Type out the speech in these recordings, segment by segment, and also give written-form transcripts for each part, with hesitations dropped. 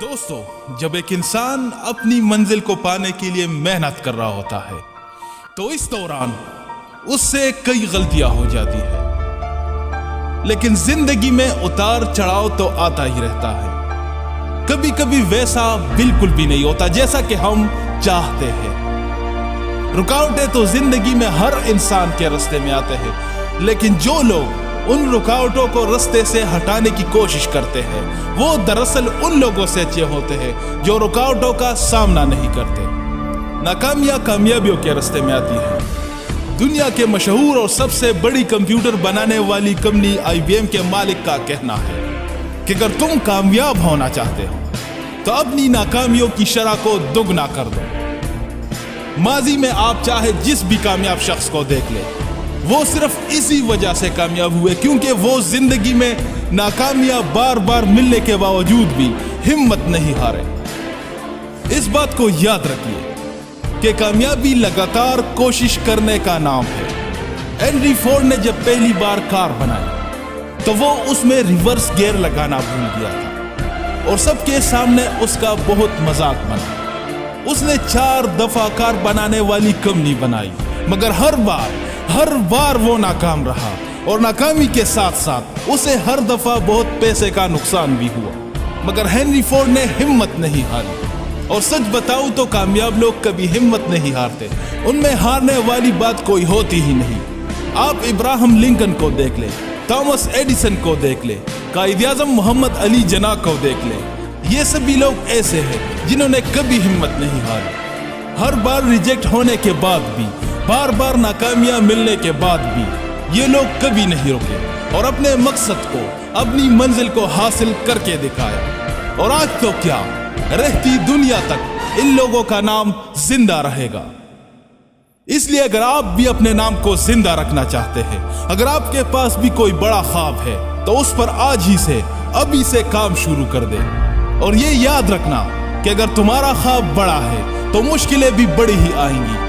دوستو، جب ایک انسان اپنی منزل کو پانے کے لیے محنت کر رہا ہوتا ہے تو اس دوران اس سے کئی غلطیاں ہو جاتی ہیں، لیکن زندگی میں اتار چڑھاؤ تو آتا ہی رہتا ہے۔ کبھی کبھی ویسا بالکل بھی نہیں ہوتا جیسا کہ ہم چاہتے ہیں۔ رکاوٹیں تو زندگی میں ہر انسان کے راستے میں آتے ہیں، لیکن جو لوگ ان رکاوٹوں کو راستے سے ہٹانے کی کوشش کرتے ہیں وہ دراصل ان لوگوں سے اچھے ہوتے ہیں جو رکاوٹوں کا سامنا نہیں کرتے۔ ناکامیاں کامیابیوں کے راستے میں آتی ہیں۔ دنیا کے مشہور اور سب سے بڑی کمپیوٹر بنانے والی کمپنی IBM کے مالک کا کہنا ہے کہ اگر تم کامیاب ہونا چاہتے ہو تو اپنی ناکامیوں کی شرح کو دگنا کر دو۔ ماضی میں آپ چاہے جس بھی کامیاب شخص کو دیکھ لیں، وہ صرف اسی وجہ سے کامیاب ہوئے کیونکہ وہ زندگی میں ناکامیاں بار بار ملنے کے باوجود بھی ہمت نہیں ہارے۔ اس بات کو یاد رکھیے کہ کامیابی لگاتار کوشش کرنے کا نام ہے۔ ہنری فورڈ نے جب پہلی بار کار بنائی تو وہ اس میں ریورس گیئر لگانا بھول گیا تھا اور سب کے سامنے اس کا بہت مذاق بنا۔ اس نے 4 دفعہ کار بنانے والی کمپنی بنائی، مگر ہر بار وہ ناکام رہا اور ناکامی کے ساتھ ساتھ اسے ہر دفعہ بہت پیسے کا نقصان بھی ہوا، مگر ہنری فورڈ نے ہمت نہیں ہاری۔ اور سچ بتاؤں تو کامیاب لوگ کبھی ہمت نہیں ہارتے، ان میں ہارنے والی بات کوئی ہوتی ہی نہیں۔ آپ ابراہم لنکن کو دیکھ لیں، تھامس ایڈیسن کو دیکھ لیں، قائد اعظم محمد علی جناح کو دیکھ لیں، یہ سبھی لوگ ایسے ہیں جنہوں نے کبھی ہمت نہیں ہاری۔ ہر بار ریجیکٹ ہونے کے بعد بھی، بار بار ناکامیاں ملنے کے بعد بھی یہ لوگ کبھی نہیں رکے اور اپنے مقصد کو، اپنی منزل کو حاصل کر کے دکھایا۔ اور آج تو کیا، رہتی دنیا تک ان لوگوں کا نام زندہ رہے گا۔ اس لیے اگر آپ بھی اپنے نام کو زندہ رکھنا چاہتے ہیں، اگر آپ کے پاس بھی کوئی بڑا خواب ہے تو اس پر آج ہی سے، ابھی سے کام شروع کر دیں۔ اور یہ یاد رکھنا کہ اگر تمہارا خواب بڑا ہے تو مشکلیں بھی بڑی ہی آئیں گی،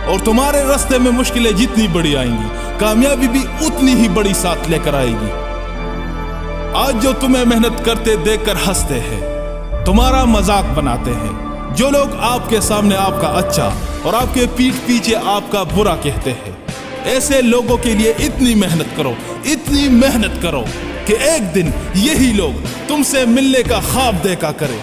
اور تمہارے راستے میں مشکلیں جتنی بڑی آئیں گی، کامیابی بھی اتنی ہی بڑی ساتھ لے کر آئے گی۔ آج جو تمہیں محنت کرتے دیکھ کر ہنستے ہیں، تمہارا مذاق بناتے ہیں، جو لوگ آپ کے سامنے آپ کا اچھا اور آپ کے پیٹھ پیچھے آپ کا برا کہتے ہیں، ایسے لوگوں کے لیے اتنی محنت کرو کہ ایک دن یہی لوگ تم سے ملنے کا خواب دیکھا کرے۔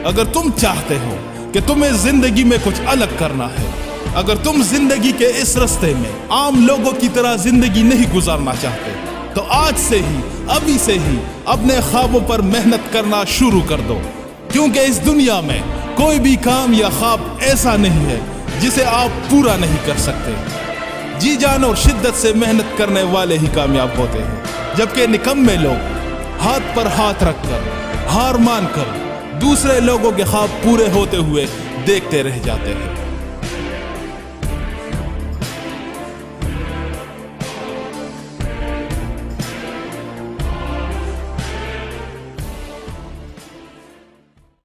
اگر تم چاہتے ہو کہ تمہیں زندگی میں کچھ الگ کرنا ہے، اگر تم زندگی کے اس راستے میں عام لوگوں کی طرح زندگی نہیں گزارنا چاہتے، تو آج سے ہی، ابھی سے ہی اپنے خوابوں پر محنت کرنا شروع کر دو، کیونکہ اس دنیا میں کوئی بھی کام یا خواب ایسا نہیں ہے جسے آپ پورا نہیں کر سکتے۔ جی جان اور شدت سے محنت کرنے والے ہی کامیاب ہوتے ہیں، جبکہ نکمے لوگ ہاتھ پر ہاتھ رکھ کر، ہار مان کر دوسرے لوگوں کے خواب پورے ہوتے ہوئے دیکھتے رہ جاتے ہیں۔